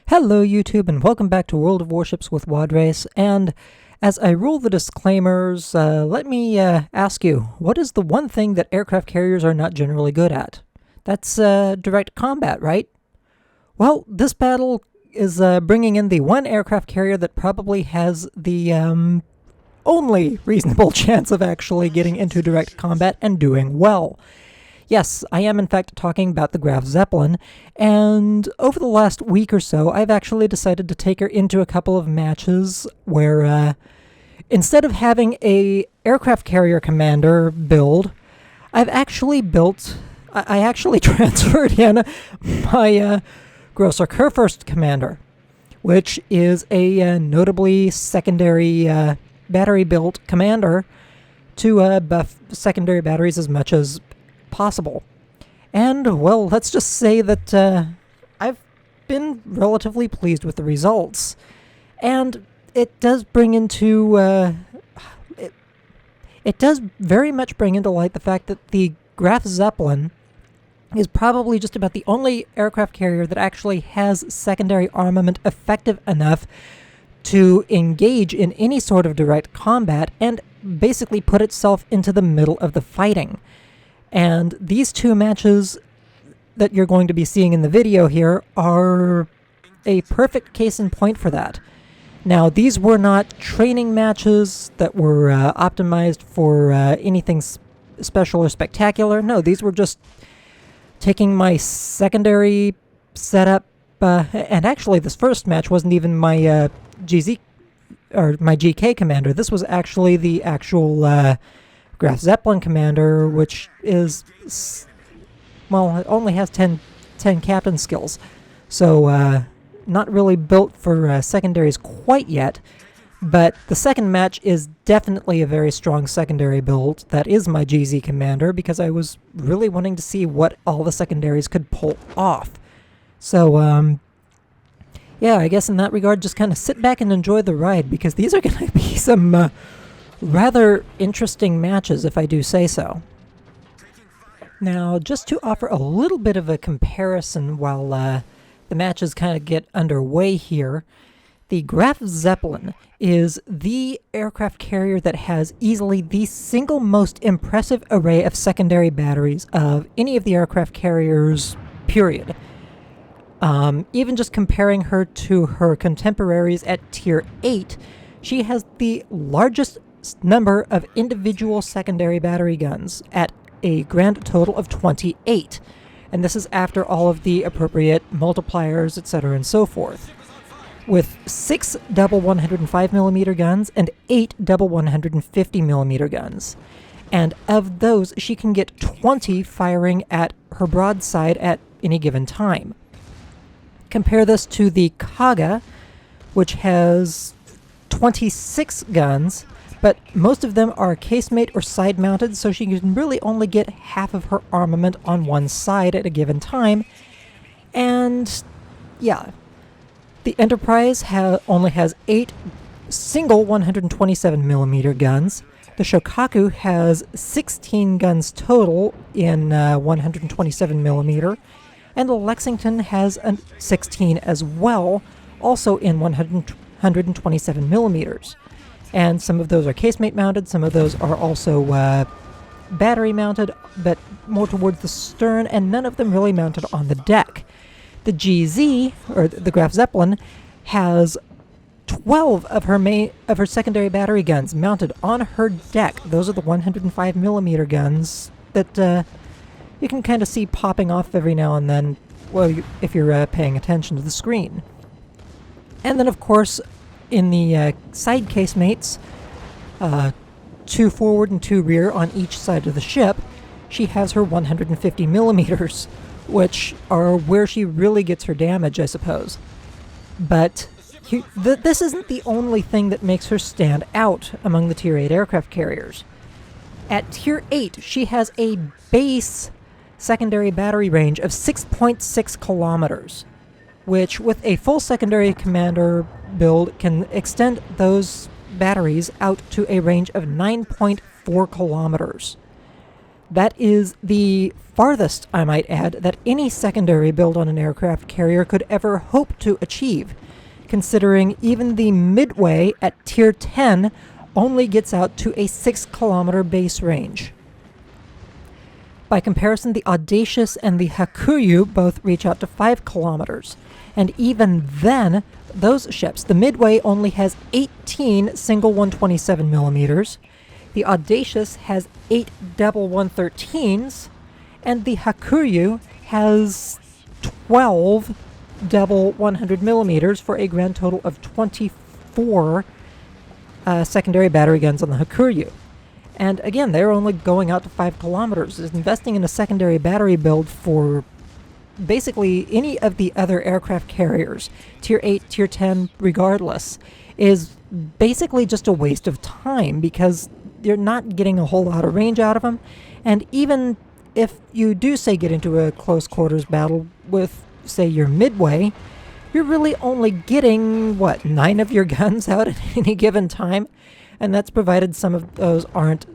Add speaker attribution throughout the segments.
Speaker 1: Hello YouTube and welcome back to World of Warships with Wadres, and as I roll the disclaimers, let me ask you, what is the one thing that aircraft carriers are not generally good at? That's direct combat, right? Well, this battle is bringing in the one aircraft carrier that probably has the only reasonable chance of actually getting into direct combat and doing well. Yes, I am in fact talking about the Graf Zeppelin, and over the last week or so, I've actually decided to take her into a couple of matches where, instead of having a aircraft carrier commander build, I actually transferred in my Grosser Kurfürst commander, which is a notably secondary battery-built commander to buff secondary batteries as much as possible. And, well, let's just say that I've been relatively pleased with the results. And it does bring into... it does very much bring into light the fact that the Graf Zeppelin is probably just about the only aircraft carrier that actually has secondary armament effective enough to engage in any sort of direct combat and basically put itself into the middle of the fighting. And these two matches that you're going to be seeing in the video here are a perfect case in point for that. Now, these were not training matches that were optimized for anything special or spectacular. No, these were just taking my secondary setup, and actually this first match wasn't even my GZ or my GK commander. This was actually the actual Graf Zeppelin commander, which is, well, it only has 10 captain skills, so not really built for secondaries quite yet, but the second match is definitely a very strong secondary build. That is my GZ commander, because I was really wanting to see what all the secondaries could pull off. So, yeah, I guess in that regard, just kind of sit back and enjoy the ride, because these are going to be some rather interesting matches, if I do say so. Now, just to offer a little bit of a comparison while the matches kind of get underway here, the Graf Zeppelin is the aircraft carrier that has easily the single most impressive array of secondary batteries of any of the aircraft carriers, period. Even just comparing her to her contemporaries at Tier 8, she has the largest number of individual secondary battery guns at a grand total of 28, and this is after all of the appropriate multipliers, etc. and so forth, with 6 double 105mm guns and 8 double 150mm guns. And of those, she can get 20 firing at her broadside at any given time. Compare this to the Kaga, which has 26 guns, but most of them are casemate or side-mounted, so she can really only get half of her armament on one side at a given time. And, yeah, the Enterprise only has 8 single 127mm guns. The Shokaku has 16 guns total in 127mm, and the Lexington has 16 as well, also in 127mm. And some of those are casemate mounted, some of those are also battery mounted, but more towards the stern, and none of them really mounted on the deck. The GZ, or the Graf Zeppelin, has 12 of her secondary battery guns mounted on her deck. Those are the 105mm guns that you can kind of see popping off every now and then, well, if you're paying attention to the screen. And then, of course, in the side casemates, 2 forward and 2 rear on each side of the ship, she has her 150mm, which are where she really gets her damage, I suppose. But this isn't the only thing that makes her stand out among the Tier 8 aircraft carriers. At Tier 8, she has a base secondary battery range of 6.6 kilometers, which with a full secondary commander build can extend those batteries out to a range of 9.4 kilometers. That is the farthest, I might add, that any secondary build on an aircraft carrier could ever hope to achieve, considering even the Midway at Tier 10 only gets out to a 6-kilometer base range. By comparison, the Audacious and the Hakuyu both reach out to 5 kilometers, and even then, those ships, the Midway only has 18 single 127 millimeters, the Audacious has 8 double 113s, and the Hakuyu has 12 double 100 millimeters for a grand total of 24 secondary battery guns on the Hakuyu. And again, they're only going out to 5 kilometers. Investing in a secondary battery build for basically any of the other aircraft carriers, Tier 8, Tier 10, regardless, is basically just a waste of time because you're not getting a whole lot of range out of them. And even if you do, say, get into a close quarters battle with, say, your Midway, you're really only getting, 9 of your guns out at any given time? And that's provided some of those aren't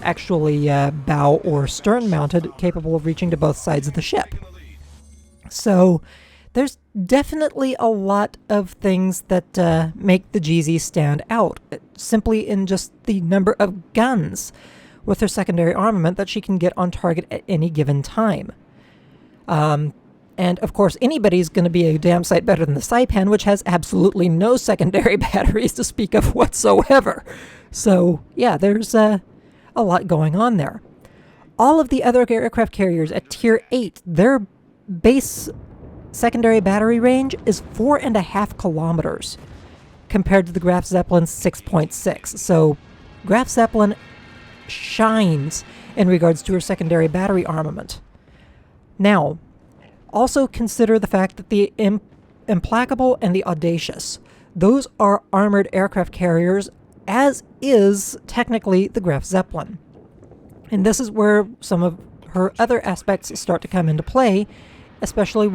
Speaker 1: actually bow or stern mounted, capable of reaching to both sides of the ship. So there's definitely a lot of things that make the GZ stand out, simply in just the number of guns with her secondary armament that she can get on target at any given time. And of course, anybody's going to be a damn sight better than the Saipan, which has absolutely no secondary batteries to speak of whatsoever. So yeah, there's a lot going on there. All of the other aircraft carriers at Tier 8, their base secondary battery range is 4.5 kilometers compared to the Graf Zeppelin's 6.6. So Graf Zeppelin shines in regards to her secondary battery armament. Now, also consider the fact that the Implacable and the Audacious, those are armored aircraft carriers, as is technically the Graf Zeppelin. And this is where some of her other aspects start to come into play, especially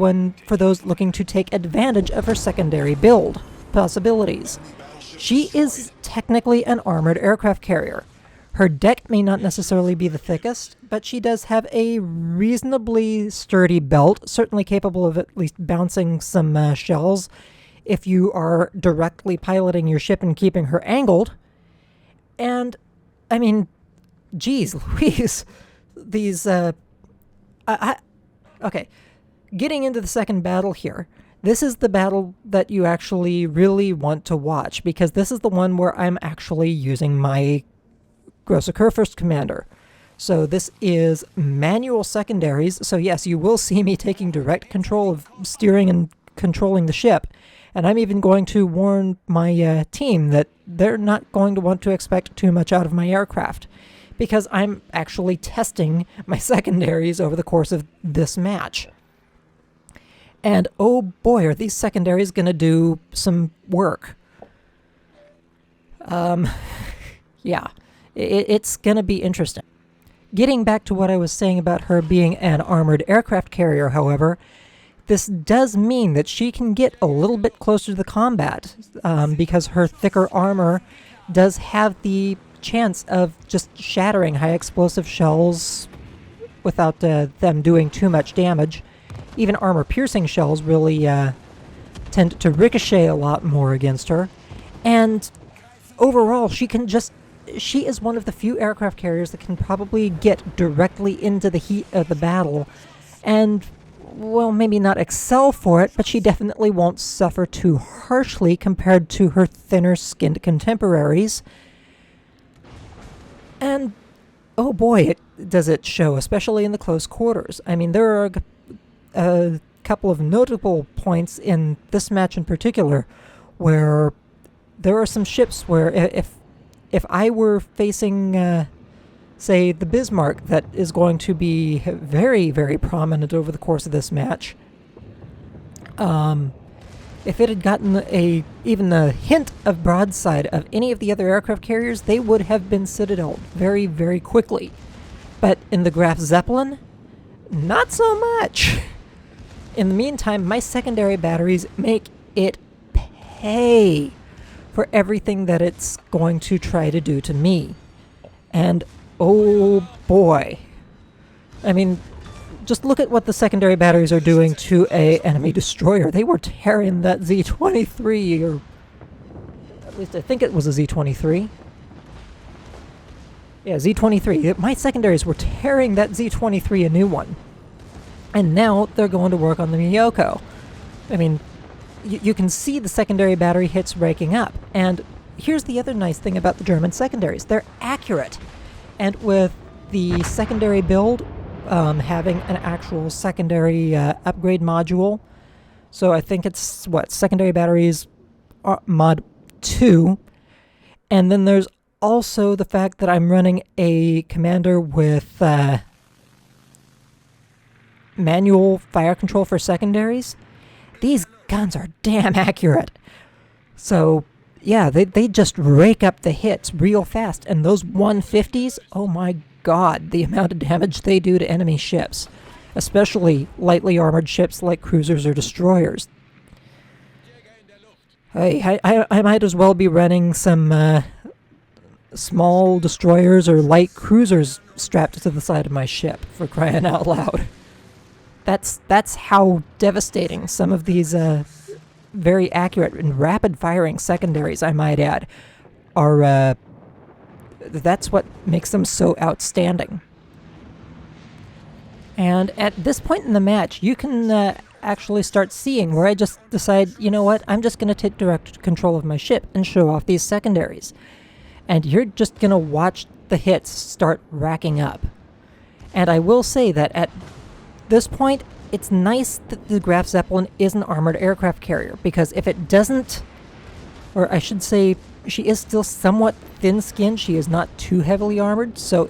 Speaker 1: for those looking to take advantage of her secondary build possibilities. She is technically an armored aircraft carrier. Her deck may not necessarily be the thickest, but she does have a reasonably sturdy belt, certainly capable of at least bouncing some shells if you are directly piloting your ship and keeping her angled. And, I mean, geez Louise, these, okay, getting into the second battle here. This is the battle that you actually really want to watch, because this is the one where I'm actually using my Grosse Kurfürst commander. So this is manual secondaries. So yes, you will see me taking direct control of steering and controlling the ship. And I'm even going to warn my team that they're not going to want to expect too much out of my aircraft, because I'm actually testing my secondaries over the course of this match. And oh boy, are these secondaries going to do some work. Yeah. It's going to be interesting. Getting back to what I was saying about her being an armored aircraft carrier, however, this does mean that she can get a little bit closer to the combat, because her thicker armor does have the chance of just shattering high explosive shells without them doing too much damage. Even armor-piercing shells really tend to ricochet a lot more against her. And overall, she is one of the few aircraft carriers that can probably get directly into the heat of the battle and, well, maybe not excel for it, but she definitely won't suffer too harshly compared to her thinner-skinned contemporaries. And, oh boy, does it show, especially in the close quarters. I mean, there are a couple of notable points in this match in particular where there are some ships where if I were facing, say, the Bismarck, that is going to be very, very prominent over the course of this match, if it had gotten even a hint of broadside of any of the other aircraft carriers, they would have been citadeled very, very quickly. But in the Graf Zeppelin, not so much. In the meantime, my secondary batteries make it pay for everything that it's going to try to do to me. And oh boy. I mean, just look at what the secondary batteries are doing to a enemy destroyer. They were tearing that Z-23, or at least I think it was a Z-23. Yeah, Z-23. My secondaries were tearing that Z-23 a new one. And now they're going to work on the Miyoko. I mean, you can see the secondary battery hits raking up. And here's the other nice thing about the German secondaries. They're accurate. And with the secondary build having an actual secondary upgrade module, so I think it's, secondary batteries mod 2. And then there's also the fact that I'm running a commander with manual fire control for secondaries. These guns are damn accurate. So, yeah, they just rake up the hits real fast. And those 150s, oh my god, the amount of damage they do to enemy ships. Especially lightly armored ships like cruisers or destroyers. Hey, I might as well be running some small destroyers or light cruisers strapped to the side of my ship, for crying out loud. That's how devastating some of these very accurate and rapid firing secondaries, I might add, are. That's what makes them so outstanding. And at this point in the match, you can actually start seeing where I just decide, you know what, I'm just going to take direct control of my ship and show off these secondaries. And you're just going to watch the hits start racking up. And I will say that at this point, it's nice that the Graf Zeppelin is an armored aircraft carrier, because if it doesn't, or I should say, she is still somewhat thin-skinned, she is not too heavily armored, so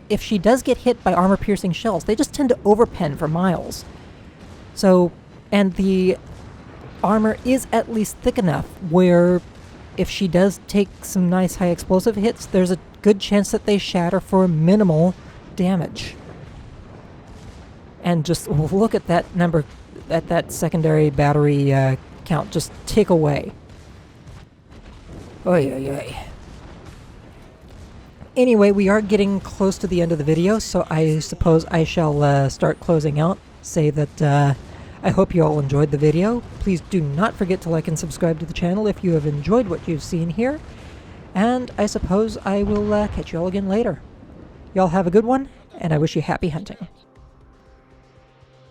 Speaker 1: if she does get hit by armor-piercing shells, they just tend to overpen for miles. So, and the armor is at least thick enough where if she does take some nice high explosive hits, there's a good chance that they shatter for minimal damage. And just look at that number, at that secondary battery count just tick away. Oy, oy, oy. Anyway, we are getting close to the end of the video, so I suppose I shall start closing out. Say that I hope you all enjoyed the video. Please do not forget to like and subscribe to the channel if you have enjoyed what you've seen here. And I suppose I will catch you all again later. Y'all have a good one, and I wish you happy hunting.